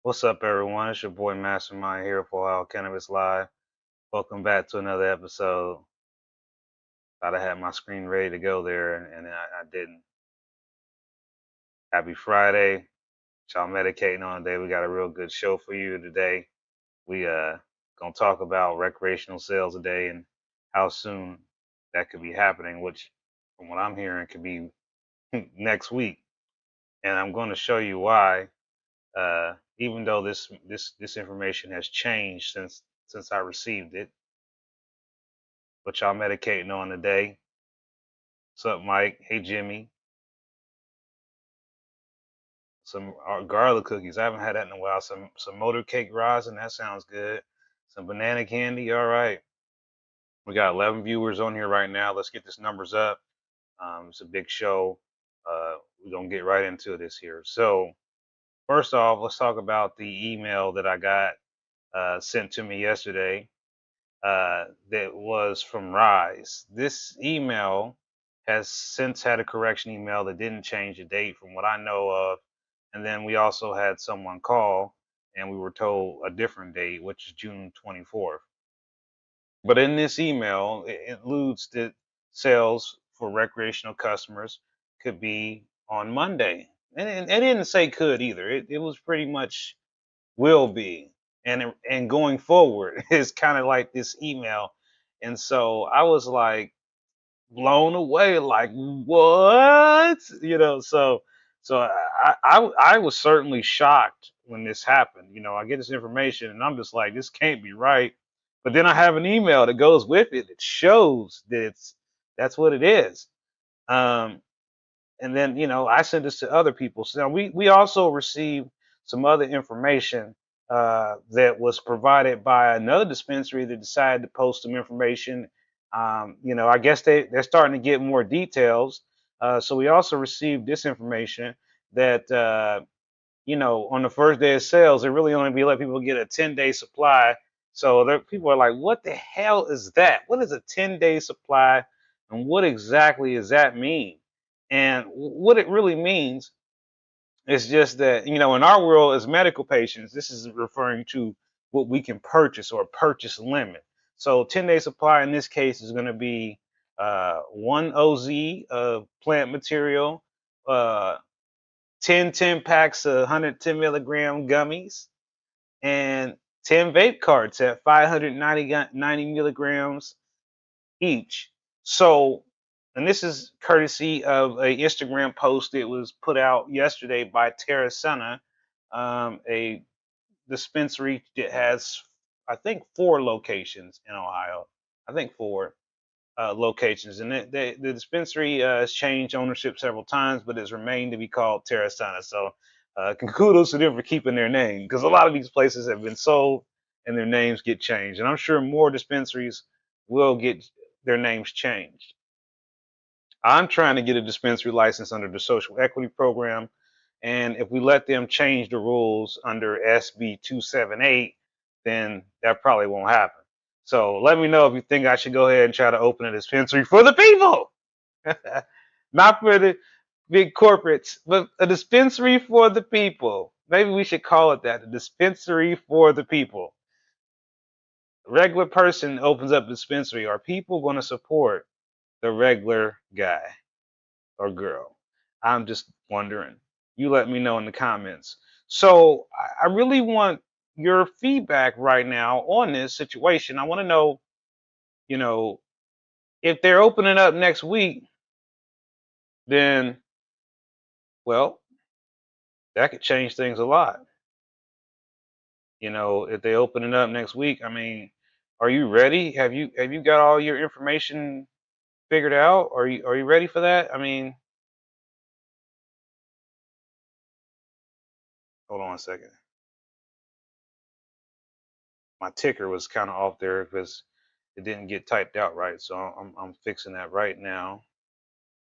What's up, everyone? It's your boy Mastermind here for Ohio Cannabis Live. Welcome back to another episode. Thought I had my screen ready to go there, and I didn't. Happy Friday. Y'all medicating on today. We got a real good show for you today. We gonna talk about recreational sales today and how soon that could be happening, which from what I'm hearing could be next week. And I'm going to show you why. Even though this information has changed since I received it, what y'all medicating on today? What's up, Mike? Hey, Jimmy. Some garlic cookies. I haven't had that in a while. Some motor cake rosin. That sounds good. Some banana candy. All right. We got 11 viewers on here right now. Let's get this numbers up. It's a big show. We're gonna get right into this here. So first off, let's talk about the email that I got sent to me yesterday. That was from Rise. This email has since had a correction email that didn't change the date from what I know of. And then we also had someone call and we were told a different date, which is June 24th. But in this email, it includes that sales for recreational customers could be on Monday. And it didn't say could either. It was pretty much will be, and going forward is kind of like this email. And so I was like blown away, like what, so I was certainly shocked when this happened. I get this information and I'm just like, this can't be right. But then I have an email that goes with it that shows that that's what it is. um and then I sent this to other people. So now we also received some other information that was provided by another dispensary that decided to post some information. I guess they're starting to get more details. So we also received this information that on the first day of sales, they really only be letting people get a 10-day supply. So there, people are like, what the hell is that? What is a 10-day supply? And what exactly does that mean? And what it really means is just that, in our world as medical patients, this is referring to what we can purchase or purchase limit. So 10-day supply in this case is going to be one OZ of plant material, uh, 10 packs of 110 milligram gummies, and 10 vape carts at 590 milligrams each. So, and this is courtesy of a Instagram post that was put out yesterday by Terra Sena, a dispensary that has, I think, 4 locations in Ohio. I think 4 locations, and the dispensary has changed ownership several times, but has remained to be called Terra Sena. So, kudos to them for keeping their name, because a lot of these places have been sold and their names get changed, and I'm sure more dispensaries will get their names changed. I'm trying to get a dispensary license under the social equity program. And if we let them change the rules under SB278, then that probably won't happen. So let me know if you think I should go ahead and try to open a dispensary for the people. Not for the big corporates, but a dispensary for the people. Maybe we should call it that, a dispensary for the people. A regular person opens up a dispensary. Are people going to support the regular guy or girl? I'm just wondering. You let me know in the comments. So I really want your feedback right now on this situation. I want to know, you know, if they're opening up next week, then, well, that could change things a lot. If they open it up next week, I mean, are you ready? Have you got all your information figured out? Are you ready for that? I mean, hold on a second. My ticker was kind of off there because it didn't get typed out right. So I'm fixing that right now.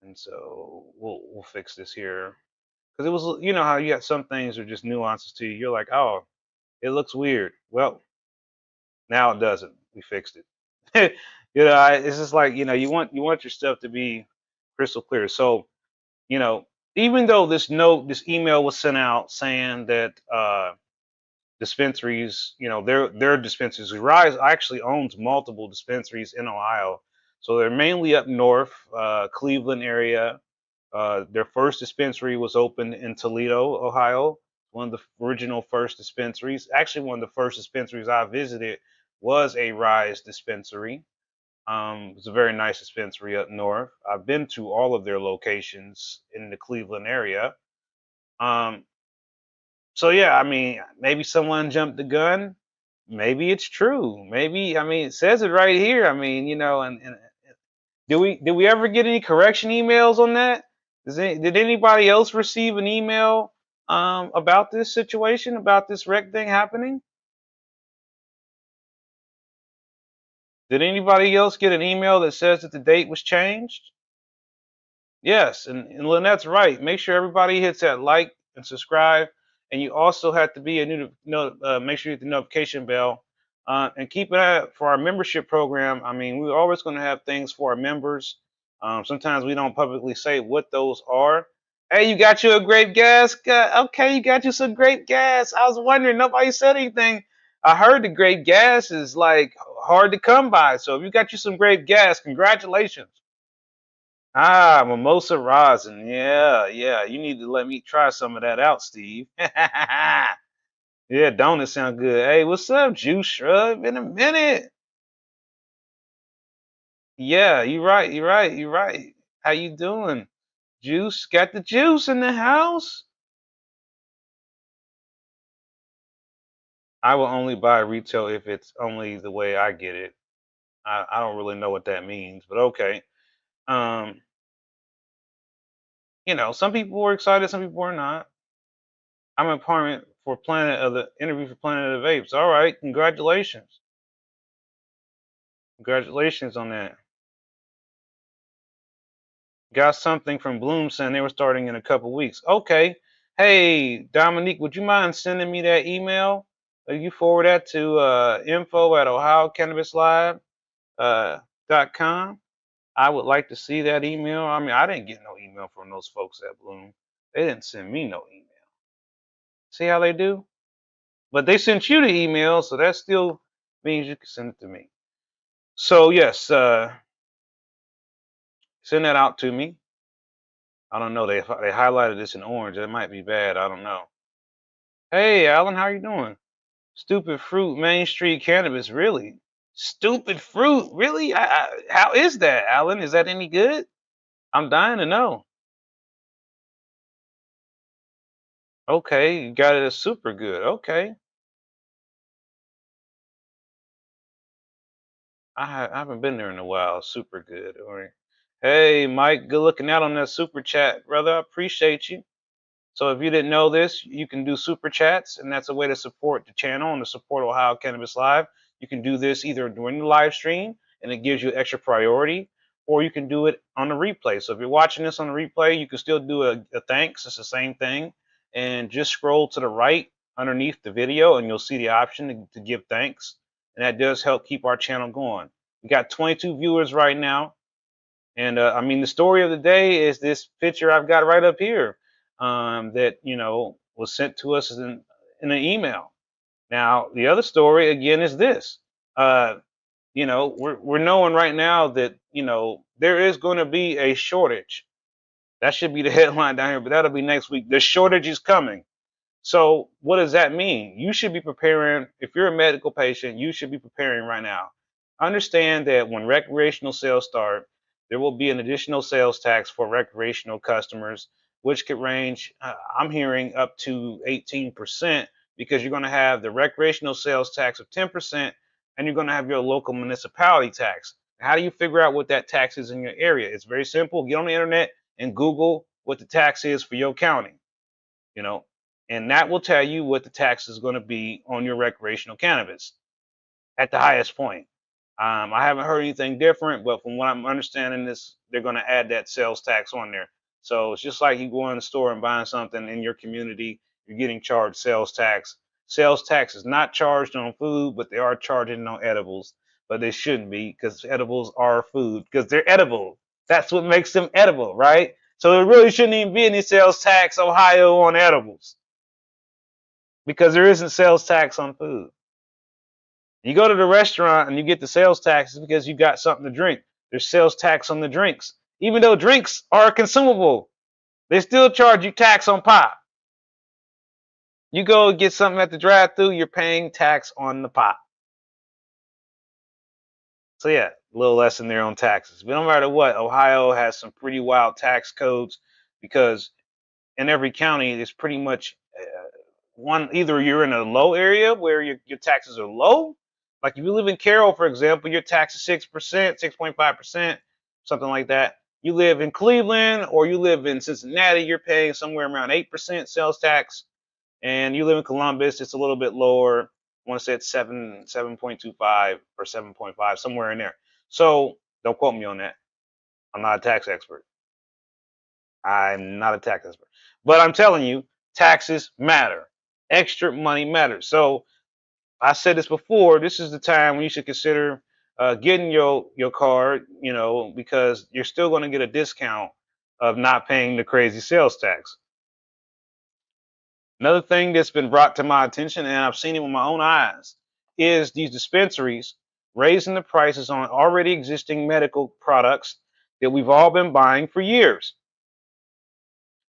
And so we'll fix this here because it was, how you got some things are just nuances to you. You're like, oh, it looks weird. Well, now it doesn't. We fixed it. It's just like, you want your stuff to be crystal clear. So, you know even though this email was sent out saying that dispensaries, their dispensaries. Rise actually owns multiple dispensaries in Ohio, so they're mainly up north, Cleveland area. Their first dispensary was opened in Toledo, Ohio. One of the original first dispensaries. Actually, one of the first dispensaries I visited was a Rise dispensary. It's a very nice dispensary up north. I've been to all of their locations in the Cleveland area. Um, so yeah, I mean, maybe someone jumped the gun. Maybe it's true. Maybe, I mean, it says it right here. I mean, and did we ever get any correction emails on that? Did anybody else receive an email about this situation, about this wreck thing happening? Did anybody else get an email that says that the date was changed? Yes, and Lynette's right. Make sure everybody hits that like and subscribe, and you also have to be a make sure you hit the notification bell, and keep an eye out for our membership program. I mean, we're always going to have things for our members. Sometimes we don't publicly say what those are. Hey, you got you a grape gas? Okay, you got you some grape gas. I was wondering, nobody said anything. I heard the grape gas is like hard to come by. So if you got you some grape gas, congratulations. Ah, mimosa rosin. Yeah, yeah. You need to let me try some of that out, Steve. Yeah, don't it sound good? Hey, what's up, Juice Shrub? Been a minute. Yeah, you right, you right, you right. How you doing? Juice, got the juice in the house? I will only buy retail if it's only the way I get it. I don't really know what that means, but okay. Um, some people were excited, some people were not. I'm an appointment for Planet of the interview for Planet of the Apes. All right, congratulations. Congratulations on that. Got something from Bloom saying they were starting in a couple weeks. Okay. Hey, Dominique, would you mind sending me that email? You forward that to info at ohiocannabislive .com. I would like to see that email. I mean, I didn't get no email from those folks at Bloom. They didn't send me no email. See how they do? But they sent you the email, so that still means you can send it to me. So yes, send that out to me. I don't know. They highlighted this in orange. It might be bad. I don't know. Hey, Alan, how you doing? Stupid fruit, Main Street cannabis. Really? Stupid fruit? Really? How is that, Alan? Is that any good? I'm dying to know. Okay, you got it as super good. Okay, I haven't been there in a while. Super good. All right. Hey, Mike, good looking out on that super chat, brother. I appreciate you. So if you didn't know this, you can do super chats, and that's a way to support the channel and to support Ohio Cannabis Live. You can do this either during the live stream, and it gives you extra priority, or you can do it on the replay. So if you're watching this on the replay, you can still do a thanks. It's the same thing, and just scroll to the right underneath the video, and you'll see the option to give thanks, and that does help keep our channel going. We got 22 viewers right now. And I mean, the story of the day is this picture I've got right up here, that was sent to us in an email. Now, the other story again is this. Uh, we're knowing right now that there is going to be a shortage. That should be the headline down here, but that'll be next week. The shortage is coming. So what does that mean? You should be preparing. If you're a medical patient, you should be preparing right now. Understand that when recreational sales start, there will be an additional sales tax for recreational customers, which could range, I'm hearing, up to 18%, because you're going to have the recreational sales tax of 10%, and you're going to have your local municipality tax. How do you figure out what that tax is in your area? It's very simple. Get on the internet and Google what the tax is for your county, you know, and that will tell you what the tax is going to be on your recreational cannabis at the highest point. I haven't heard anything different, but from what I'm understanding, this they're going to add that sales tax on there. So it's just like you go in the store and buying something in your community, you're getting charged sales tax. Sales tax is not charged on food, but they are charging on edibles. But they shouldn't be, because edibles are food, because they're edible. That's what makes them edible, right? So there really shouldn't even be any sales tax, Ohio, on edibles. because there isn't sales tax on food. You go to the restaurant and you get the sales tax because you got something to drink. There's sales tax on the drinks. Even though drinks are consumable, they still charge you tax on pop. You go get something at the drive-thru, you're paying tax on the pop. So yeah, a little less in there on taxes. But no matter what, Ohio has some pretty wild tax codes because in every county, it's pretty much one. Either you're in a low area where your taxes are low, like if you live in Carroll, for example, your tax is 6%, 6.5%, something like that. You live in Cleveland or you live in Cincinnati, you're paying somewhere around 8% sales tax, and you live in Columbus, it's a little bit lower. I want to say it's 7.25 or 7.5, somewhere in there. So don't quote me on that. I'm not a tax expert. I'm not a tax expert. But I'm telling you, taxes matter. Extra money matters. So I said this before. This is the time when you should consider getting your card, because you're still going to get a discount of not paying the crazy sales tax. Another thing that's been brought to my attention, and I've seen it with my own eyes, is these dispensaries raising the prices on already existing medical products that we've all been buying for years.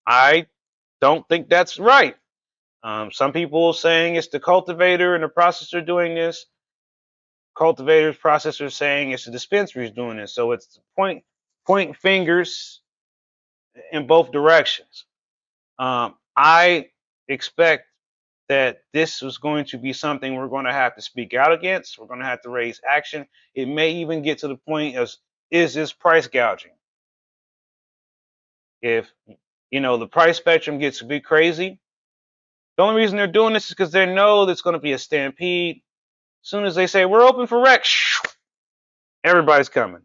I don't think that's right. Some people saying it's the cultivator and the processor doing this. Cultivators, processors saying it's the dispensaries doing this. So it's point fingers in both directions. I expect that this was going to be something we're going to have to speak out against. We're going to have to raise action. It may even get to the point of, is this price gouging? If the price spectrum gets a bit crazy, the only reason they're doing this is because they know there's going to be a stampede. As soon as they say we're open for rec, everybody's coming.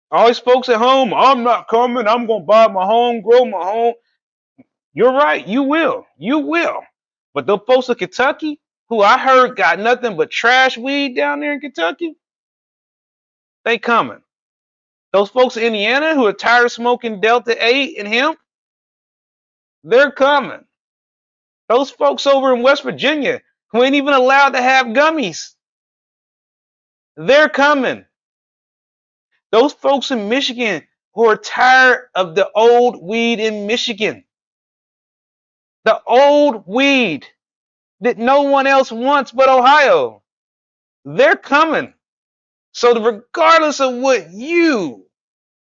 All these folks at home, I'm not coming. I'm going to buy my home, grow my home. You're right. You will. You will. But those folks in Kentucky, who I heard got nothing but trash weed down there in Kentucky, they coming. Those folks in Indiana who are tired of smoking Delta 8 and hemp, they're coming. Those folks over in West Virginia who ain't even allowed to have gummies, they're coming. Those folks in Michigan who are tired of the old weed in Michigan, the old weed that no one else wants but Ohio, they're coming. So regardless of what you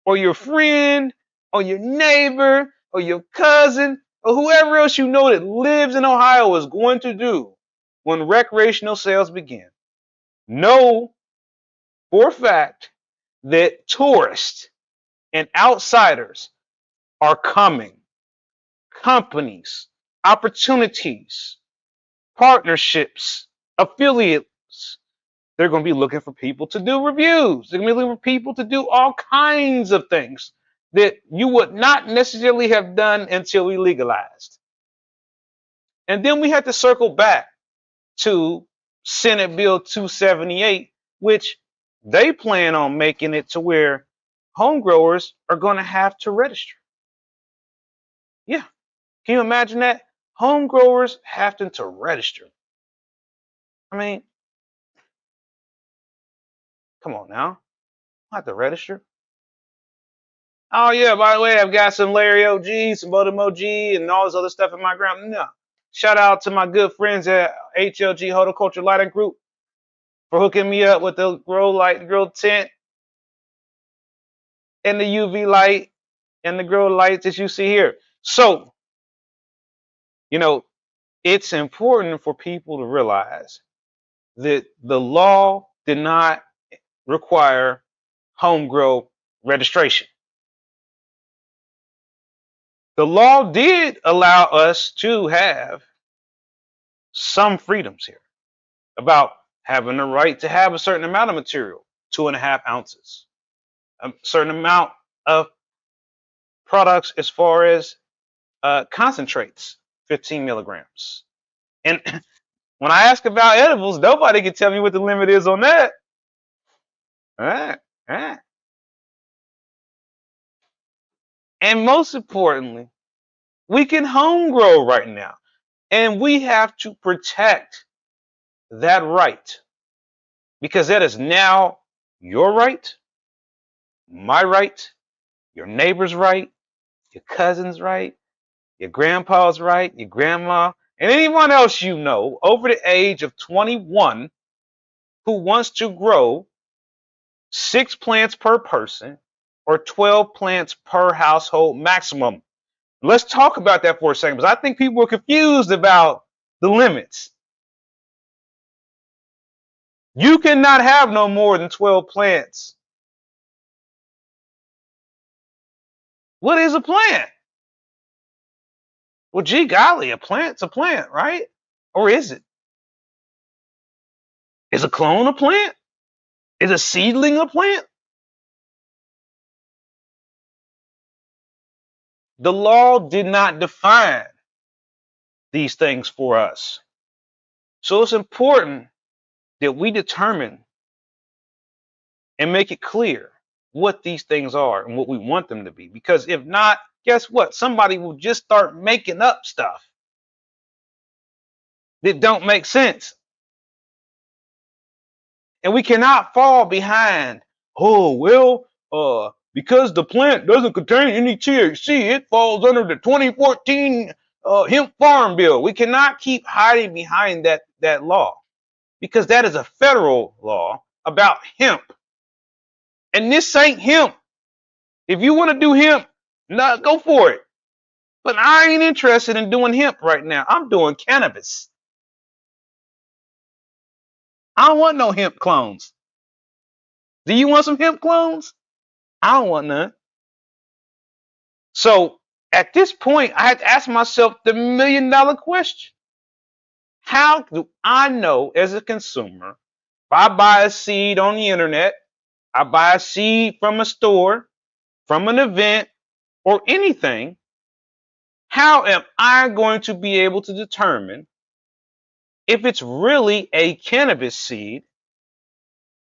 or your friend or your neighbor or your cousin or whoever else you know that lives in Ohio is going to do when recreational sales begin, know for a fact that tourists and outsiders are coming. Companies, opportunities, partnerships, affiliates. They're going to be looking for people to do reviews. They're going to be looking for people to do all kinds of things that you would not necessarily have done until we legalized. And then we had to circle back to Senate Bill 278, which they plan on making it to where home growers are going to have to register. Yeah. Can you imagine that? Home growers having to register. I mean, come on now. I have to register. Oh yeah, by the way, I've got some Larry OG, some Bodum OG, and all this other stuff in my ground. No. Shout out to my good friends at HLG Horticulture Lighting Group for hooking me up with the grow tent and the UV light and the grow lights that you see here. So, it's important for people to realize that the law did not require home grow registration. The law did allow us to have some freedoms here about having the right to have a certain amount of material, 2.5 ounces, a certain amount of products as far as concentrates, 15 milligrams. And when I ask about edibles, nobody can tell me what the limit is on that. All right, all right. And most importantly, we can home grow right now. And we have to protect that right because that is now your right, my right, your neighbor's right, your cousin's right, your grandpa's right, your grandma, and anyone else you know over the age of 21 who wants to grow 6 plants per person or 12 plants per household maximum. Let's talk about that for a second because I think people are confused about the limits. You cannot have no more than 12 plants. What is a plant? Well, gee golly, a plant's a plant, right? Or is it? Is a clone a plant? Is a seedling a plant? The law did not define these things for us. So it's important that we determine and make it clear what these things are and what we want them to be. Because if not, guess what? Somebody will just start making up stuff that don't make sense. And we cannot fall behind, oh, well, because the plant doesn't contain any THC, it falls under the 2014 hemp farm bill. We cannot keep hiding behind that law because that is a federal law about hemp. And this ain't hemp. If you want to do hemp, no, go for it. But I ain't interested in doing hemp right now. I'm doing cannabis. I don't want no hemp clones. Do you want some hemp clones? I don't want none. So at this point, I had to ask myself the $1,000,000 question. How do I know as a consumer, if I buy a seed on the internet, I buy a seed from a store, from an event, or anything, how am I going to be able to determine if it's really a cannabis seed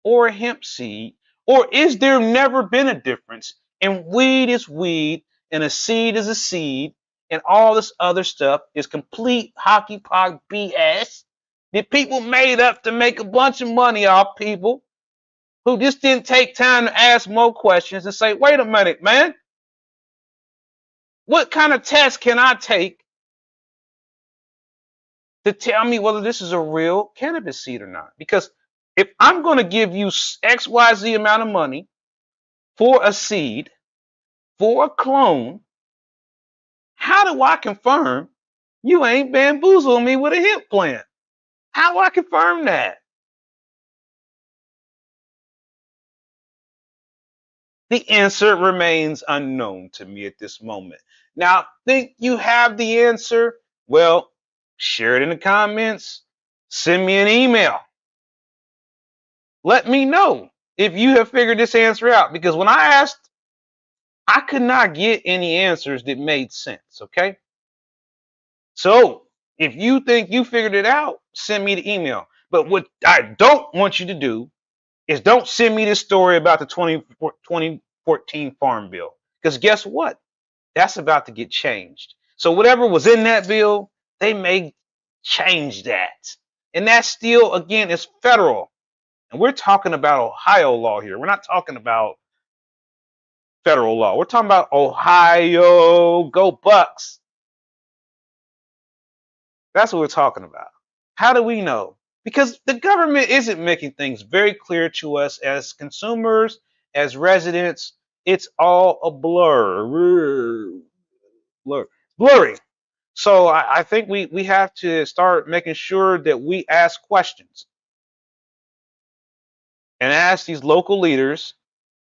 or a hemp seed? Or is there never been a difference and weed is weed and a seed is a seed and all this other stuff is complete hockey puck BS that people made up to make a bunch of money off people who just didn't take time to ask more questions and say, wait a minute, man, what kind of test can I take to tell me whether this is a real cannabis seed or not? Because if I'm going to give you XYZ amount of money for a seed, for a clone, how do I confirm you ain't bamboozling me with a hemp plant? How do I confirm that? The answer remains unknown to me at this moment. Now, think you have the answer? Well, share it in the comments. Send me an email. Let me know if you have figured this answer out. Because when I asked, I could not get any answers that made sense, okay? So if you think you figured it out, send me the email. But what I don't want you to do is don't send me this story about the 2014 Farm Bill. Because guess what? That's about to get changed. So whatever was in that bill, they may change that. And that still, again, is federal. And we're talking about Ohio law here. We're not talking about federal law. We're talking about Ohio. Go Bucks. That's what we're talking about. How do we know? Because the government isn't making things very clear to us as consumers, as residents. It's all a blurry. So I think we have to start making sure that we ask questions and ask these local leaders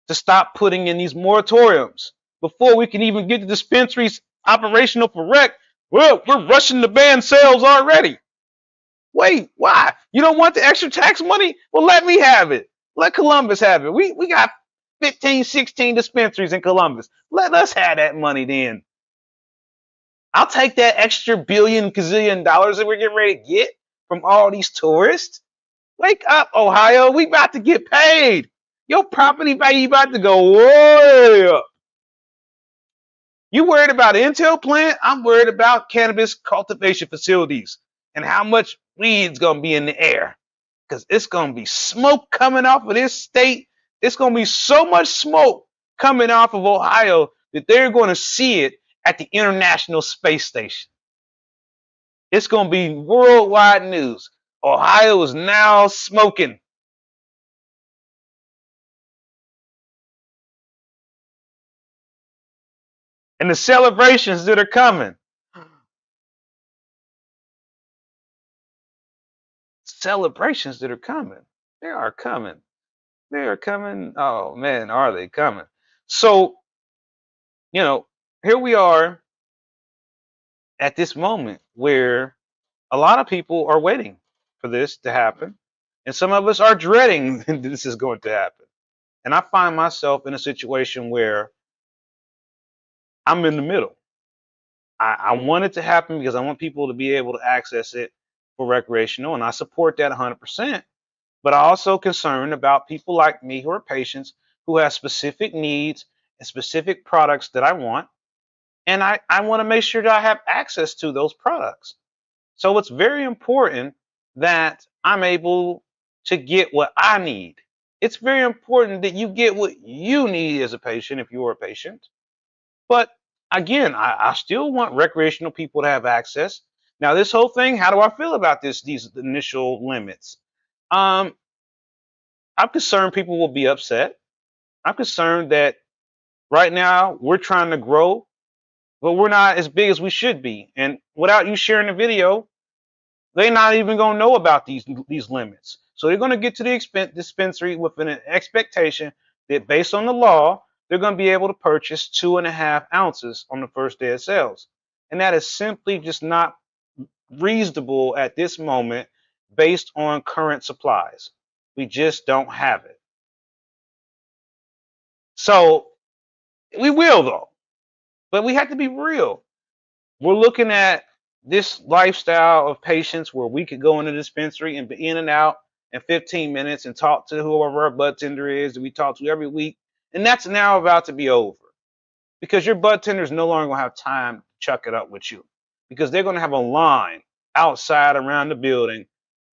to stop putting in these moratoriums before we can even get the dispensaries operational for rec. Well, we're rushing to ban sales already. Wait, why? You don't want the extra tax money? Well, let me have it. Let Columbus have it. We got 15, 16 dispensaries in Columbus. Let us have that money then. I'll take that extra billion, gazillion dollars that we're getting ready to get from all these tourists. Wake up, Ohio. We about to get paid. Your property value about to go way up. You worried about Intel plant? I'm worried about cannabis cultivation facilities and how much weed's gonna be in the air. Because it's gonna be smoke coming off of this state. It's gonna be so much smoke coming off of Ohio that they're gonna see it at the International Space Station. It's gonna be worldwide news. Ohio is now smoking. And the celebrations that are coming. Celebrations that are coming. They are coming. They are coming. Oh man, are they coming? So, you know, here we are at this moment where a lot of people are waiting for this to happen. And some of us are dreading this is going to happen. And I find myself in a situation where I'm in the middle. I want it to happen because I want people to be able to access it for recreational, and I support that 100%. But I'm also concerned about people like me who are patients who have specific needs and specific products that I want, and I want to make sure that I have access to those products. So it's very important that I'm able to get what I need. It's very important that you get what you need as a patient if you're a patient. But again, I still want recreational people to have access. Now, this whole thing, how do I feel about these initial limits? Um, I'm concerned people will be upset. I'm concerned that right now we're trying to grow, but we're not as big as we should be. And without you sharing the video, they're not even going to know about these limits. So they're going to get to the dispensary with an expectation that based on the law, they're going to be able to purchase 2.5 ounces on the first day of sales. And that is simply just not reasonable at this moment based on current supplies. We just don't have it. So we will though, but we have to be real. We're looking at this lifestyle of patients where we could go in the dispensary and be in and out in 15 minutes and talk to whoever our bud tender is that we talk to every week. And that's now about to be over because your bud tender is no longer going to have time to chuck it up with you because they're going to have a line outside around the building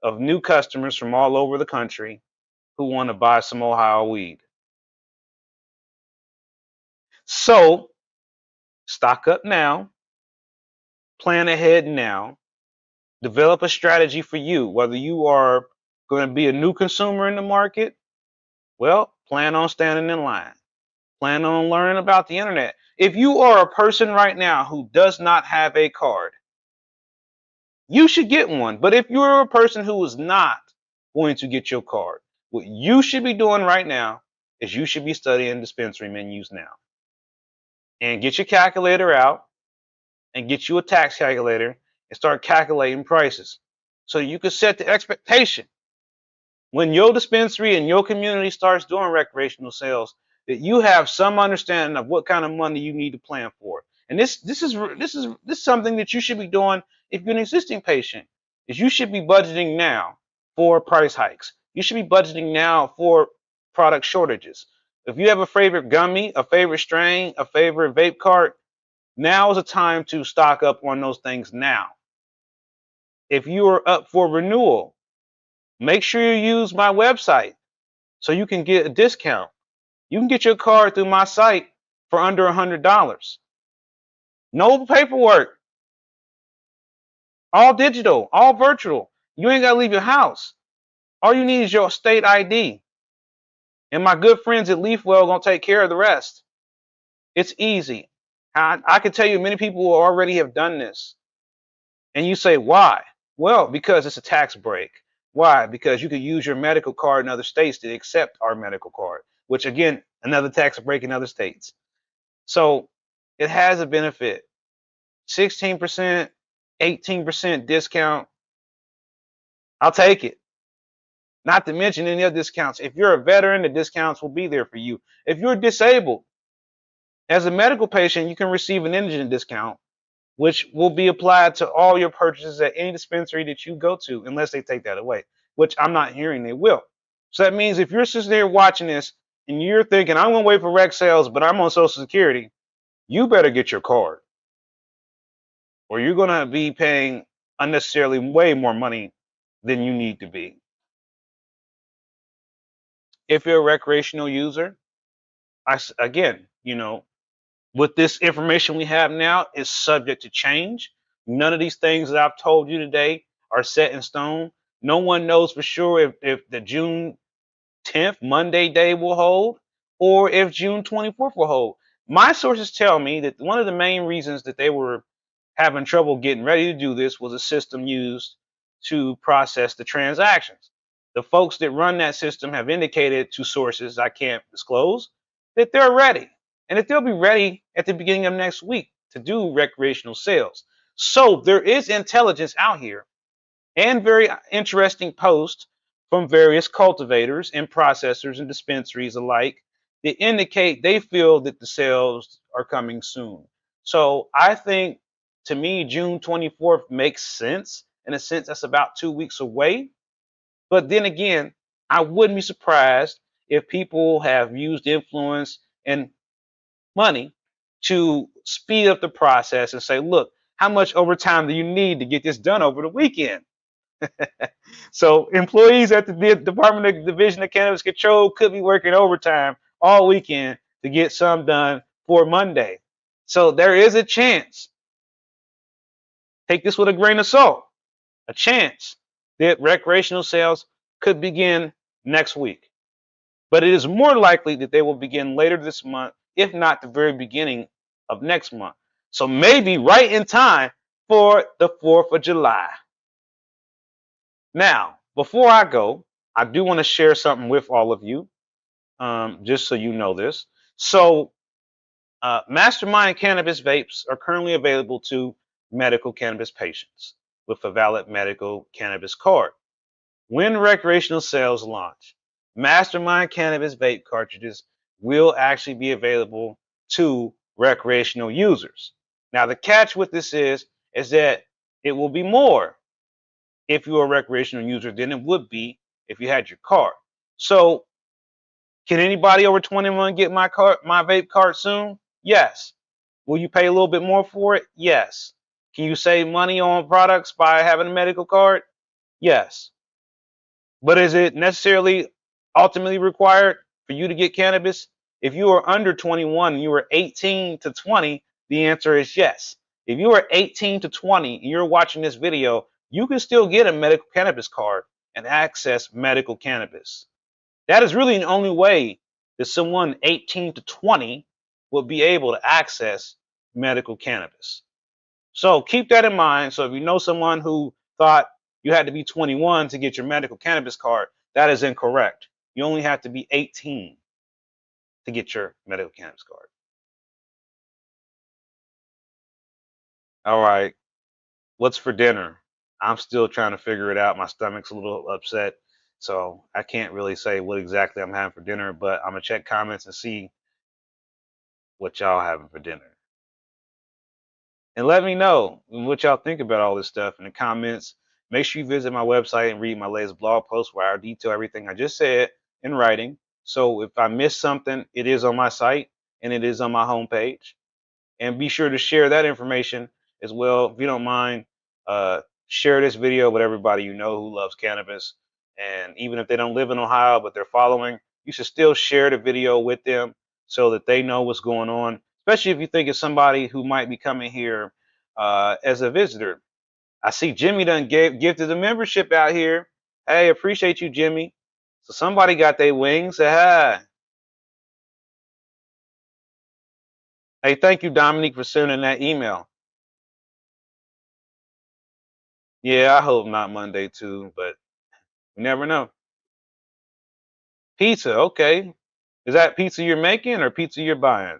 of new customers from all over the country who want to buy some Ohio weed. So stock up now, plan ahead now, develop a strategy for you, whether you are going to be a new consumer in the market. Well, plan on standing in line. Plan on learning about the internet. If you are a person right now who does not have a card, you should get one. But if you're a person who is not going to get your card, what you should be doing right now is you should be studying dispensary menus now. And get your calculator out and get you a tax calculator and start calculating prices. So you can set the expectation when your dispensary and your community starts doing recreational sales, that you have some understanding of what kind of money you need to plan for. And this is something that you should be doing if you're an existing patient. Is you should be budgeting now for price hikes. You should be budgeting now for product shortages. If you have a favorite gummy, a favorite strain, a favorite vape cart, now is a time to stock up on those things now. If you are up for renewal, make sure you use my website so you can get a discount. You can get your card through my site for under $100. No paperwork, all digital, all virtual. You ain't got to leave your house. All you need is your state ID. And my good friends at Leafwell are going to take care of the rest. It's easy. I can tell you many people who already have done this. And you say, why? Well, because it's a tax break. Why? Because you could use your medical card in other states to accept our medical card, which again, another tax break in other states. So it has a benefit. 16%, 18% discount. I'll take it. Not to mention any other discounts. If you're a veteran, the discounts will be there for you. If you're disabled, as a medical patient, you can receive an indigent discount, which will be applied to all your purchases at any dispensary that you go to, unless they take that away, which I'm not hearing they will. So that means if you're sitting there watching this and you're thinking, I'm going to wait for rec sales, but I'm on Social Security, you better get your card, or you're going to be paying unnecessarily way more money than you need to be. If you're a recreational user, again, with this information we have now is subject to change. None of these things that I've told you today are set in stone. No one knows for sure if the June 10th Monday day will hold or if June 24th will hold. My sources tell me that one of the main reasons that they were having trouble getting ready to do this was a system used to process the transactions. The folks that run that system have indicated to sources I can't disclose that they're ready and that they'll be ready at the beginning of next week to do recreational sales. So there is intelligence out here and very interesting posts from various cultivators and processors and dispensaries alike that indicate they feel that the sales are coming soon. So I think, to me, June 24th makes sense. In a sense, that's about 2 weeks away. But then again, I wouldn't be surprised if people have used influence and money to speed up the process and say, look, how much overtime do you need to get this done over the weekend? So employees at the Department of Division of Cannabis Control could be working overtime all weekend to get some done for Monday. So there is a chance, take this with a grain of salt, a chance that recreational sales could begin next week. But it is more likely that they will begin later this month, if not the very beginning of next month. So maybe right in time for the 4th of July. Now, before I go, I do want to share something with all of you, just so you know this. So, Mastermind Cannabis vapes are currently available to medical cannabis patients with a valid medical cannabis card. When recreational sales launch, Mastermind Cannabis vape cartridges will actually be available to recreational users. Now, the catch with this is that it will be more if you're a recreational user than it would be if you had your card. So, can anybody over 21 get my vape card soon? Yes. Will you pay a little bit more for it? Yes. Can you save money on products by having a medical card? Yes. But is it necessarily ultimately required for you to get cannabis? If you are under 21 and you are 18 to 20, the answer is yes. If you are 18 to 20 and you're watching this video, you can still get a medical cannabis card and access medical cannabis. That is really the only way that someone 18 to 20 will be able to access medical cannabis. So keep that in mind. So if you know someone who thought you had to be 21 to get your medical cannabis card, that is incorrect. You only have to be 18 to get your medical cannabis card. All right. What's for dinner? I'm still trying to figure it out. My stomach's a little upset. So I can't really say what exactly I'm having for dinner, but I'm going to check comments and see what y'all having for dinner. And let me know what y'all think about all this stuff in the comments. Make sure you visit my website and read my latest blog post where I detail everything I just said in writing. So if I missed something, it is on my site and it is on my homepage. And be sure to share that information as well. If you don't mind, share this video with everybody you know who loves cannabis. And even if they don't live in Ohio, but they're following, you should still share the video with them so that they know what's going on, especially if you think it's somebody who might be coming here as a visitor. I see Jimmy done gifted a membership out here. Hey, appreciate you, Jimmy. So somebody got their wings. Say hi. Hey, thank you, Dominique, for sending that email. Yeah, I hope not Monday too, but you never know. Pizza, okay. Is that pizza you're making or pizza you're buying?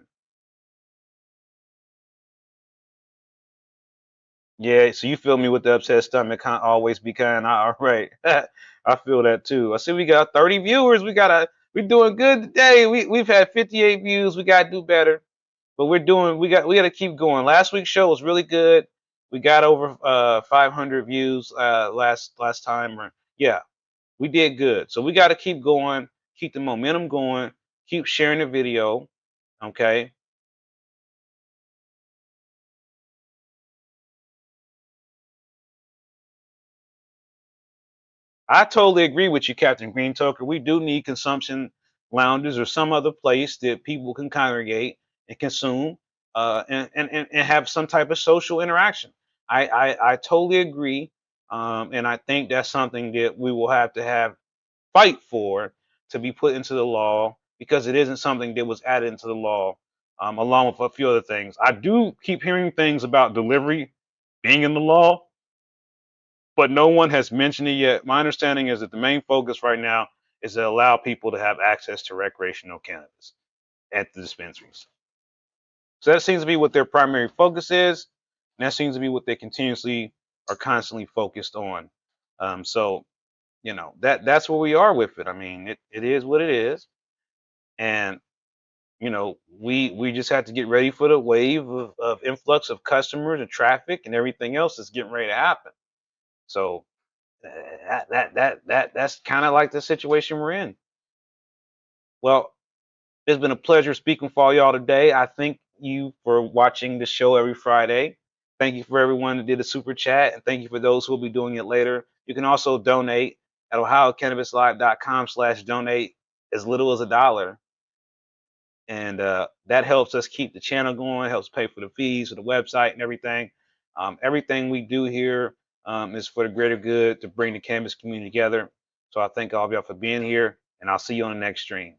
Yeah, so you feel me with the upset stomach, can't always be kind. All right. I feel that too. I see we got 30 viewers. We're doing good today. We've had 58 views. We gotta do better. But we gotta keep going. Last week's show was really good. We got over 500 views last time. Yeah, we did good. So we got to keep going, keep the momentum going, keep sharing the video. Okay. I totally agree with you, Captain Green Toker. We do need consumption lounges or some other place that people can congregate and consume, and have some type of social interaction. I totally agree, and I think that's something that we will have to have fight for to be put into the law, because it isn't something that was added into the law, along with a few other things. I do keep hearing things about delivery being in the law, but no one has mentioned it yet. My understanding is that the main focus right now is to allow people to have access to recreational cannabis at the dispensaries. So that seems to be what their primary focus is, and that seems to be what they continuously are constantly focused on. So that's where we are with it. I mean, it is what it is, and we just have to get ready for the wave of influx of customers and traffic and everything else that's getting ready to happen. So that's kind of like the situation we're in. Well, it's been a pleasure speaking for all y'all today. I thank you for watching the show every Friday. Thank you for everyone that did a super chat, and thank you for those who will be doing it later. You can also donate at ohiocannabislive.com/donate, as little as $1, and that helps us keep the channel going, helps pay for the fees for the website and everything. Everything we do here is for the greater good, to bring the cannabis community together. So I thank all of y'all for being here, and I'll see you on the next stream.